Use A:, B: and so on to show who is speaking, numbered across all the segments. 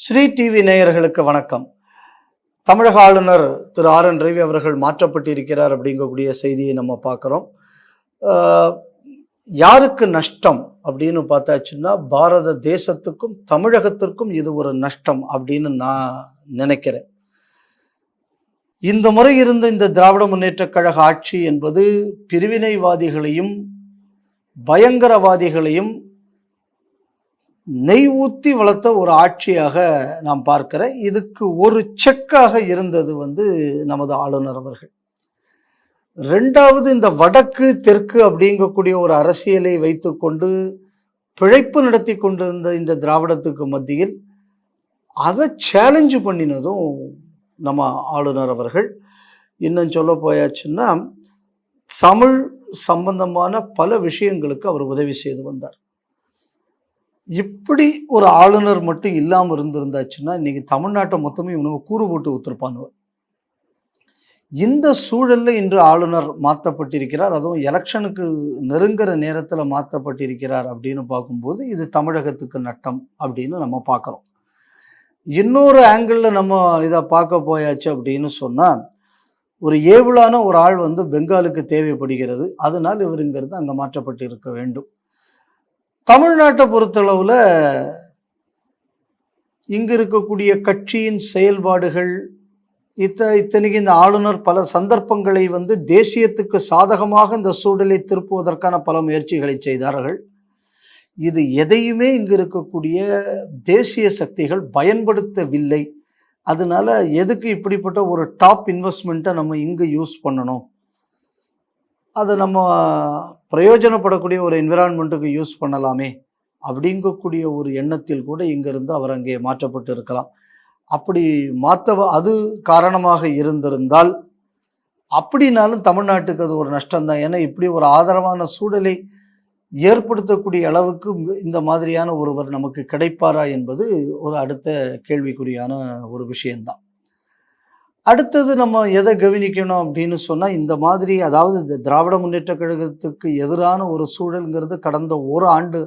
A: Sri TV நேயர்களுக்கு வணக்கம். தமிழக ஆளுநர் திரு ஆர்.என். ரவி அவர்கள் மாற்றப்பட்டிருக்கிறார் அப்படிங்கக்கூடிய செய்தியை நம்ம பார்க்குறோம். யாருக்கு நஷ்டம் அப்படின்னு பார்த்தாச்சுன்னா, பாரத தேசத்துக்கும் தமிழகத்திற்கும் இது ஒரு நஷ்டம் அப்படின்னு நான் நினைக்கிறேன். இந்த முறை இருந்த இந்த திராவிட முன்னேற்ற கழக ஆட்சி என்பது பிரிவினைவாதிகளையும் பயங்கரவாதிகளையும் நெய் ஊத்தி வளர்த்த ஒரு ஆட்சியாக நான் பார்க்கிறேன். இதுக்கு ஒரு செக்காக இருந்தது நமது ஆளுநர் அவர்கள். ரெண்டாவது, இந்த வடக்கு தெற்கு அப்படிங்கக்கூடிய ஒரு அரசியலை வைத்துக்கொண்டு பிழைப்பு நடத்தி கொண்டிருந்த இந்த திராவிடத்துக்கு மத்தியில் அதை சேலஞ்சு பண்ணினதும் நம்ம ஆளுநர் அவர்கள். இன்னும் சொல்ல போயாச்சுன்னா, தமிழ் சம்பந்தமான பல விஷயங்களுக்கு அவர் உதவி செய்து வந்தார். இப்படி ஒரு ஆளுநர் மட்டும் இல்லாமல் இருந்திருந்தாச்சுன்னா இன்னைக்கு தமிழ்நாட்டை மொத்தமே இவனுக்கு கூறு போட்டு ஊத்திருப்பானுவ. இந்த சூழல்ல இன்று ஆளுநர் மாற்றப்பட்டிருக்கிறார். அதுவும் எலெக்ஷனுக்கு நெருங்குற நேரத்தில் மாற்றப்பட்டிருக்கிறார் அப்படின்னு பார்க்கும்போது இது தமிழகத்துக்கு நட்டம் அப்படின்னு நம்ம பார்க்குறோம். இன்னொரு ஆங்கிள் நம்ம இதை பார்க்க போயாச்சு அப்படின்னு சொன்னால், ஒரு ஏவுளான ஒரு ஆள் பெங்காலுக்கு தேவைப்படுகிறது, அதனால் இவருங்கிறது அங்கே மாற்றப்பட்டு இருக்க வேண்டும். தமிழ்நாட்டை பொறுத்தளவில் இங்கு இருக்கக்கூடிய கட்சியின் செயல்பாடுகள் இத்தனைக்கு இந்த ஆளுநர் பல சந்தர்ப்பங்களை தேசியத்துக்கு சாதகமாக இந்த சூழலை திருப்புவதற்கான பல முயற்சிகளை செய்தார்கள். இது எதையுமே இங்கு இருக்கக்கூடிய தேசிய சக்திகள் பயன்படுத்தவில்லை. அதனால எதுக்கு இப்படிப்பட்ட ஒரு டாப் இன்வெஸ்ட்மெண்ட்டை நம்ம இங்கு யூஸ் பண்ணணும், அதை நம்ம பிரயோஜனப்படக்கூடிய ஒரு என்விரான்மெண்ட்டுக்கு யூஸ் பண்ணலாமே அப்படிங்கக்கூடிய ஒரு எண்ணத்தில் கூட இங்கிருந்து அவர் அங்கே மாற்றப்பட்டு இருக்கலாம். அப்படி அது காரணமாக இருந்திருந்தால் அப்படின்னாலும் தமிழ்நாட்டுக்கு அது ஒரு நஷ்டம்தான். ஏன்னா இப்படி ஒரு ஆதரவான சூழலை ஏற்படுத்தக்கூடிய அளவுக்கு இந்த மாதிரியான ஒருவர் நமக்கு கிடைப்பாரா என்பது ஒரு அடுத்த கேள்விக்குறியான ஒரு விஷயம்தான். அடுத்தது நம்ம எதை கவனிக்கணும் அப்படின்னு சொன்னால், இந்த மாதிரி அதாவது இந்த திராவிட முன்னேற்ற கழகத்துக்கு எதிரான ஒரு சூழல்ங்கிறது கடந்த ஒரு ஆண்டு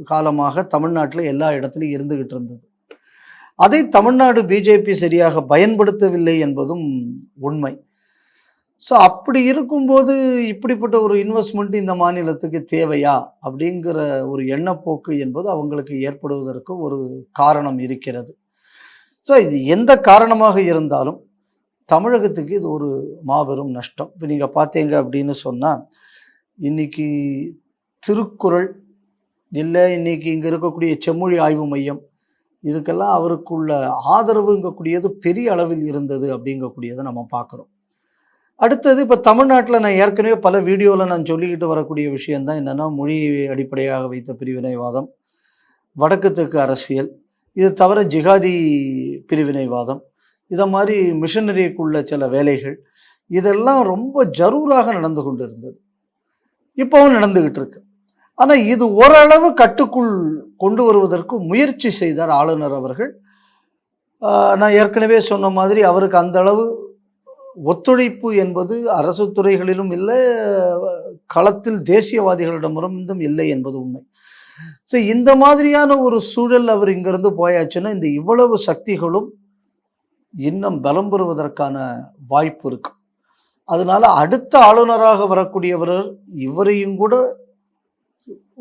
A: காலமாக தமிழ்நாட்டில் எல்லா இடத்துலையும் இருந்துகிட்டு இருந்தது. அதை தமிழ்நாடு பிஜேபி சரியாக பயன்படுத்தவில்லை என்பதும் உண்மை. ஸோ அப்படி இருக்கும்போது இப்படிப்பட்ட ஒரு இன்வெஸ்ட்மெண்ட் இந்த மாநிலத்துக்கு தேவையா அப்படிங்கிற ஒரு எண்ணப்போக்கு என்பது அவங்களுக்கு ஏற்படுவதற்கு ஒரு காரணம் இருக்கிறது. ஸோ இது எந்த காரணமாக இருந்தாலும் தமிழகத்துக்கு இது ஒரு மாபெரும் நஷ்டம். இப்போ நீங்கள் பார்த்தீங்க அப்படின்னு சொன்னால், இன்னைக்கு திருக்குறள் இல்லை, இன்னைக்கு இங்கே இருக்கக்கூடிய செம்மொழி ஆய்வு மையம், இதுக்கெல்லாம் அவருக்குள்ள ஆதரவுங்கக்கூடியது பெரிய அளவில் இருந்தது அப்படிங்கக்கூடியதை நம்ம பார்க்குறோம். அடுத்தது, இப்போ தமிழ்நாட்டில் நான் ஏற்கனவே பல வீடியோவில் நான் சொல்லிக்கிட்டு வரக்கூடிய விஷயந்தான் என்னென்னா, மொழியை அடிப்படையாக வைத்த பிரிவினைவாதம், வடக்கு தெற்கு அரசியல், இது தவிர ஜிகாதி பிரிவினைவாதம், இதை மாதிரி மிஷனரிக்குள்ள சில வேலைகள், இதெல்லாம் ரொம்ப ஜரூராக நடந்து கொண்டு இருந்தது. இப்போவும் நடந்துகிட்டு இருக்கு. ஆனால் இது ஓரளவு கட்டுக்குள் கொண்டு வருவதற்கு முயற்சி செய்தார் ஆளுநர் அவர்கள். நான் ஏற்கனவே சொன்ன மாதிரி அவருக்கு அந்த அளவு ஒத்துழைப்பு என்பது அரசு துறைகளிலும் இல்லை, களத்தில் தேசியவாதிகளிடமிருந்தும் இல்லை என்பது உண்மை. ஸோ இந்த மாதிரியான ஒரு சூழல் அவர் இங்கிருந்து போயாச்சுன்னா இந்த இவ்வளவு சக்திகளும் இன்னும் பலம் பெறுவதற்கான வாய்ப்பு இருக்கு. அதனால அடுத்த ஆளுநராக வரக்கூடியவர் இவரையும் கூட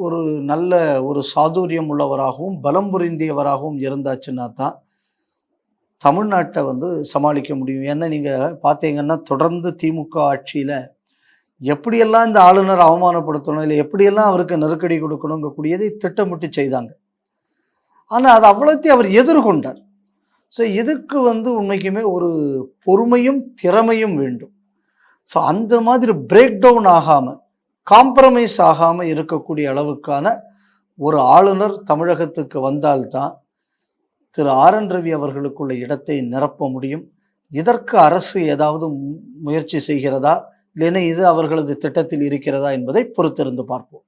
A: ஒரு நல்ல ஒரு சாதுரியம் உள்ளவராகவும் பலம் புரிந்தியவராகவும் இருந்தாச்சுன்னா தான் தமிழ்நாட்டை சமாளிக்க முடியும். ஏன்னா நீங்கள் பார்த்தீங்கன்னா தொடர்ந்து திமுக ஆட்சியில் எப்படியெல்லாம் இந்த ஆளுநர் அவமானப்படுத்தணும், இல்லை எப்படியெல்லாம் அவருக்கு நெருக்கடி கொடுக்கணுங்கக்கூடியதை திட்டமிட்டு செய்தாங்க. ஆனால் அது அவ்வளோத்தையும் அவர் எதிர்கொண்டார். ஸோ இதுக்கு உண்மைக்குமே ஒரு பொறுமையும் திறமையும் வேண்டும். ஸோ அந்த மாதிரி பிரேக் டவுன் ஆகாமல், காம்ப்ரமைஸ் ஆகாமல் இருக்கக்கூடிய அளவுக்கான ஒரு ஆளுநர் தமிழகத்துக்கு வந்தால்தான் திரு ஆர்.என். ரவி அவர்களுக்குள்ள இடத்தை நிரப்ப முடியும். இதற்கு அரசு ஏதாவது முயற்சி செய்கிறதா, இல்லைன்னா இது அவர்களது திட்டத்தில் இருக்கிறதா என்பதை பொறுத்திருந்து பார்ப்போம்.